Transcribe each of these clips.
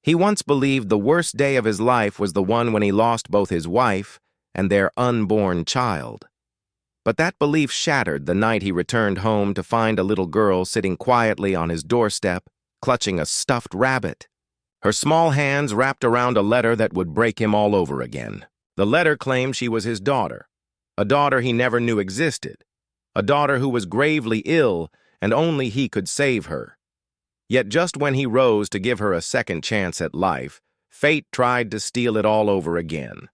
He once believed the worst day of his life was the one when he lost both his wife and their unborn child. But that belief shattered the night he returned home to find a little girl sitting quietly on his doorstep, clutching a stuffed rabbit. Her small hands wrapped around a letter that would break him all over again. The letter claimed she was his daughter, a daughter he never knew existed, a daughter who was gravely ill and only he could save her. Yet just when he rose to give her a second chance at life, fate tried to steal it all over again.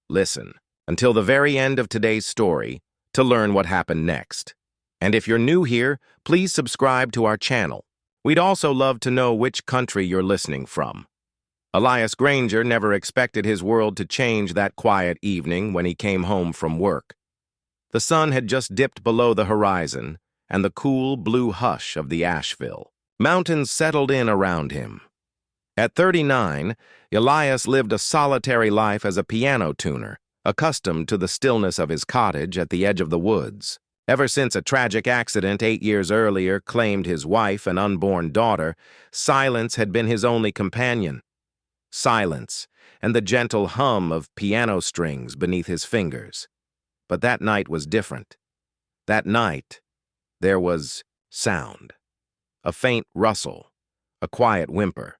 Listen until the very end of today's story to learn what happened next. And if you're new here, please subscribe to our channel. We'd also love to know which country you're listening from. Elias Granger never expected his world to change that quiet evening when he came home from work. The sun had just dipped below the horizon, and the cool blue hush of the Asheville mountains settled in around him. At 39, Elias lived a solitary life as a piano tuner, accustomed to the stillness of his cottage at the edge of the woods. Ever since a tragic accident 8 years earlier claimed his wife and unborn daughter, silence had been his only companion. Silence and the gentle hum of piano strings beneath his fingers. But that night was different. That night, there was sound. A faint rustle, a quiet whimper.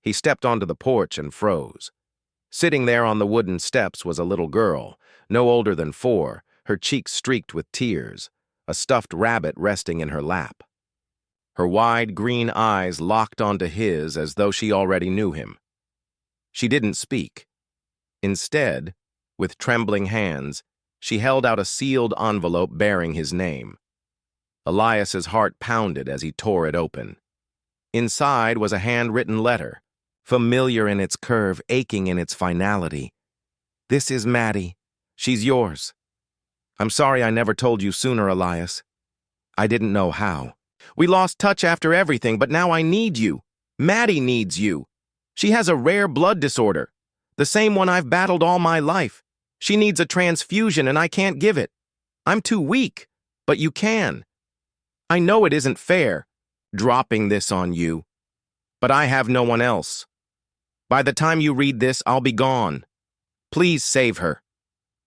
He stepped onto the porch and froze. Sitting there on the wooden steps was a little girl, no older than 4, her cheeks streaked with tears, a stuffed rabbit resting in her lap. Her wide green eyes locked onto his as though she already knew him. She didn't speak. Instead, with trembling hands, she held out a sealed envelope bearing his name. Elias's heart pounded as he tore it open. Inside was a handwritten letter, familiar in its curve, aching in its finality. "This is Maddie. She's yours. I'm sorry I never told you sooner, Elias. I didn't know how. We lost touch after everything, but now I need you. Maddie needs you. She has a rare blood disorder, the same one I've battled all my life. She needs a transfusion and I can't give it. I'm too weak, but you can. I know it isn't fair, dropping this on you, but I have no one else. By the time you read this, I'll be gone. Please save her.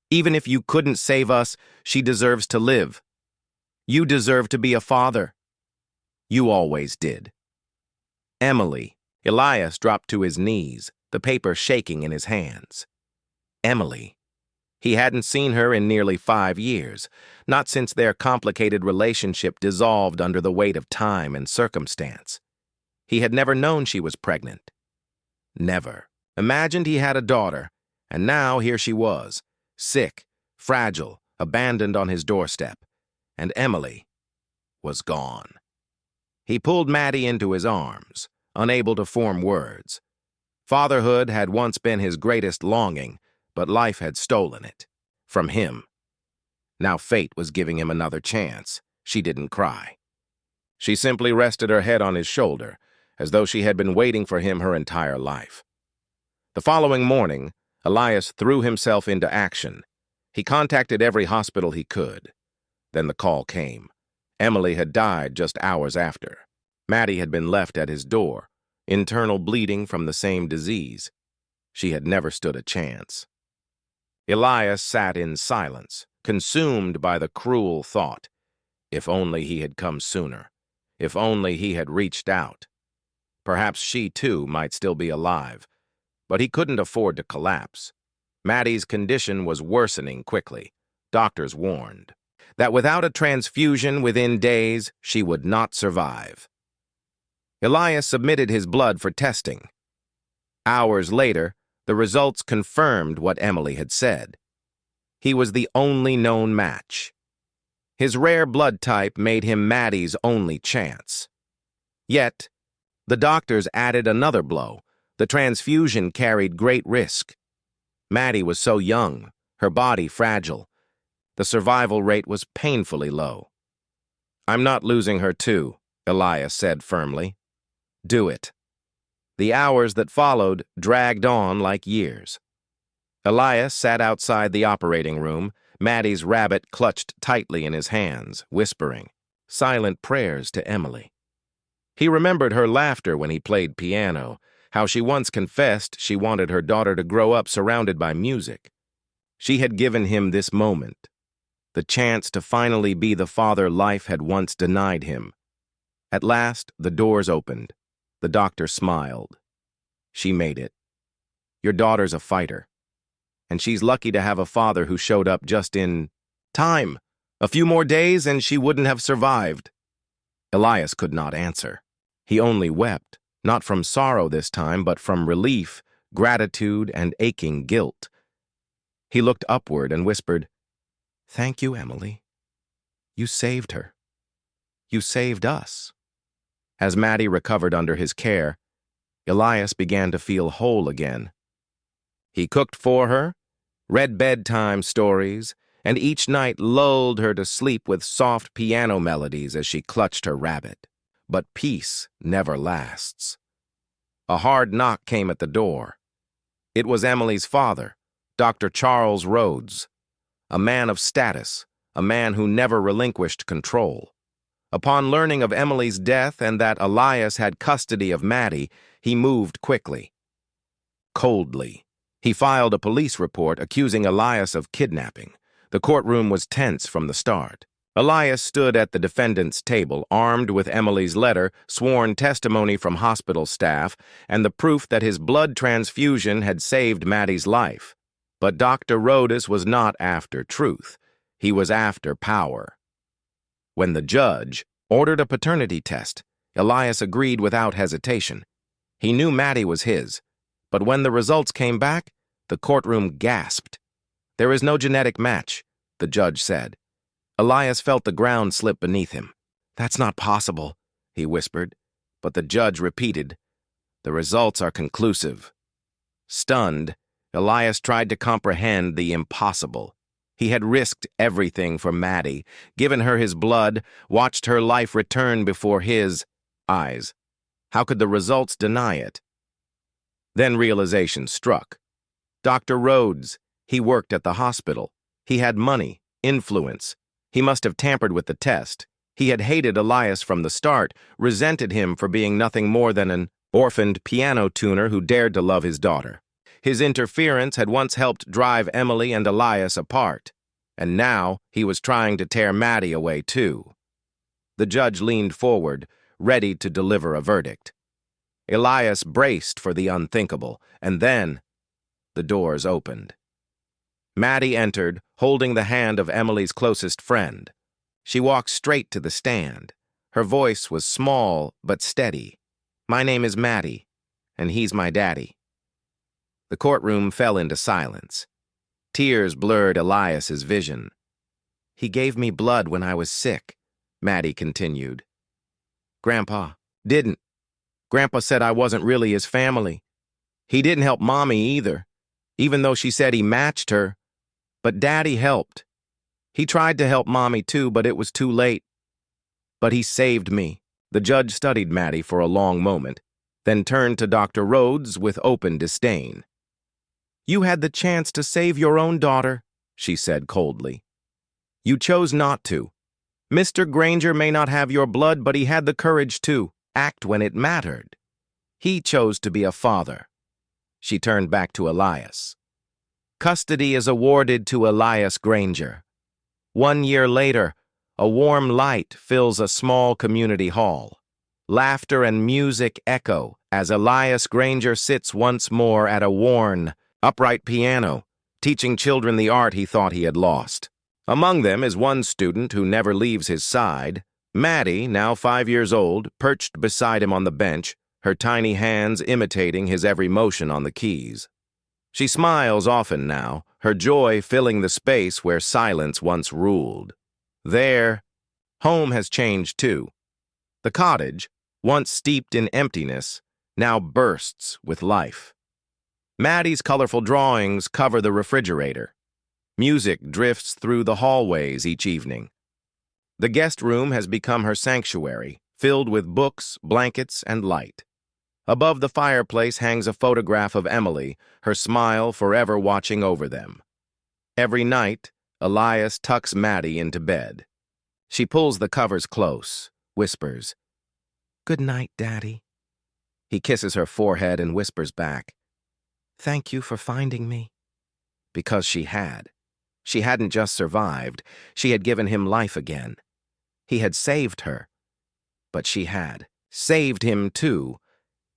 Even if you couldn't save us, she deserves to live. You deserve to be a father. You always did. Emily." Elias dropped to his knees, the paper shaking in his hands. Emily. He hadn't seen her in nearly 5 years, not since their complicated relationship dissolved under the weight of time and circumstance. He had never known she was pregnant. Never. Imagined he had a daughter, and now here she was, sick, fragile, abandoned on his doorstep, and Emily was gone. He pulled Maddie into his arms, unable to form words. Fatherhood had once been his greatest longing, but life had stolen it. From him. Now fate was giving him another chance. She didn't cry. She simply rested her head on his shoulder, as though she had been waiting for him her entire life. The following morning, Elias threw himself into action. He contacted every hospital he could. Then the call came. Emily had died just hours after. Maddie had been left at his door, internal bleeding from the same disease. She had never stood a chance. Elias sat in silence, consumed by the cruel thought. If only he had come sooner. If only he had reached out. Perhaps she, too, might still be alive. But he couldn't afford to collapse. Maddie's condition was worsening quickly. Doctors warned that without a transfusion within days, she would not survive. Elias submitted his blood for testing. Hours later, the results confirmed what Emily had said. He was the only known match. His rare blood type made him Maddie's only chance. Yet, the doctors added another blow. The transfusion carried great risk. Maddie was so young, her body fragile. The survival rate was painfully low. "I'm not losing her too," Elias said firmly. "Do it." The hours that followed dragged on like years. Elias sat outside the operating room, Maddie's rabbit clutched tightly in his hands, whispering silent prayers to Emily. He remembered her laughter when he played piano, how she once confessed she wanted her daughter to grow up surrounded by music. She had given him this moment, the chance to finally be the father life had once denied him. At last, the doors opened. The doctor smiled. She made it. Your daughter's a fighter. And she's lucky to have a father who showed up just in time. A few more days and she wouldn't have survived. Elias could not answer. He only wept, not from sorrow this time, but from relief, gratitude, and aching guilt. He looked upward and whispered, "Thank you, Emily. You saved her. You saved us." As Maddie recovered under his care, Elias began to feel whole again. He cooked for her, read bedtime stories, and each night lulled her to sleep with soft piano melodies as she clutched her rabbit. But peace never lasts. A hard knock came at the door. It was Emily's father, Dr. Charles Rhodes, a man of status, a man who never relinquished control. Upon learning of Emily's death and that Elias had custody of Maddie, he moved quickly. Coldly, he filed a police report accusing Elias of kidnapping. The courtroom was tense from the start. Elias stood at the defendant's table, armed with Emily's letter, sworn testimony from hospital staff, and the proof that his blood transfusion had saved Maddie's life. But Dr. Rhodes was not after truth. He was after power. When the judge ordered a paternity test, Elias agreed without hesitation. He knew Maddie was his, but when the results came back, the courtroom gasped. "There is no genetic match," the judge said. Elias felt the ground slip beneath him. "That's not possible," he whispered, but the judge repeated, "The results are conclusive." Stunned, Elias tried to comprehend the impossible. He had risked everything for Maddie, given her his blood, watched her life return before his eyes. How could the results deny it? Then realization struck. Dr. Rhodes, he worked at the hospital. He had money, influence. He must have tampered with the test. He had hated Elias from the start, resented him for being nothing more than an orphaned piano tuner who dared to love his daughter. His interference had once helped drive Emily and Elias apart, and now he was trying to tear Maddie away too. The judge leaned forward, ready to deliver a verdict. Elias braced for the unthinkable, and then the doors opened. Maddie entered, holding the hand of Emily's closest friend. She walked straight to the stand. Her voice was small but steady. "My name is Maddie, and he's my daddy." The courtroom fell into silence. Tears blurred Elias's vision. "He gave me blood when I was sick," Maddie continued. "Grandpa didn't. Grandpa said I wasn't really his family. He didn't help Mommy either, even though she said he matched her. But Daddy helped. He tried to help Mommy too, but it was too late. But he saved me." The judge studied Maddie for a long moment, then turned to Dr. Rhodes with open disdain. "You had the chance to save your own daughter," she said coldly. "You chose not to. Mr. Granger may not have your blood, but he had the courage to act when it mattered. He chose to be a father." She turned back to Elias. "Custody is awarded to Elias Granger. 1 year later, a warm light fills a small community hall. Laughter and music echo as Elias Granger sits once more at a worn, upright piano, teaching children the art he thought he had lost. Among them is one student who never leaves his side. Maddie, now 5 years old, perched beside him on the bench, her tiny hands imitating his every motion on the keys. She smiles often now, her joy filling the space where silence once ruled. There, home has changed too. The cottage, once steeped in emptiness, now bursts with life. Maddie's colorful drawings cover the refrigerator. Music drifts through the hallways each evening. The guest room has become her sanctuary, filled with books, blankets, and light. Above the fireplace hangs a photograph of Emily, her smile forever watching over them. Every night, Elias tucks Maddie into bed. She pulls the covers close, whispers, "Good night, Daddy." He kisses her forehead and whispers back, "Thank you for finding me." Because she had. She hadn't just survived, she had given him life again. He had saved her, but she had saved him too.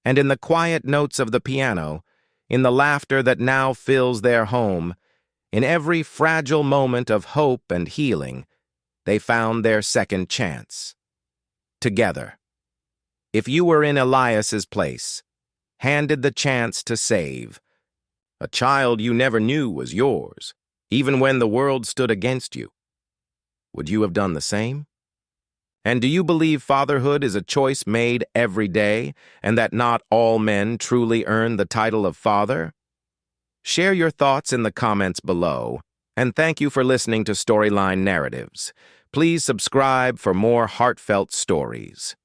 And in the quiet notes of the piano, in the laughter that now fills their home, in every fragile moment of hope and healing, they found their second chance. Together. If you were in Elias's place, handed the chance to save, a child you never knew was yours, even when the world stood against you, would you have done the same? And do you believe fatherhood is a choice made every day, and that not all men truly earn the title of father? Share your thoughts in the comments below, and thank you for listening to Storyline Narratives. Please subscribe for more heartfelt stories.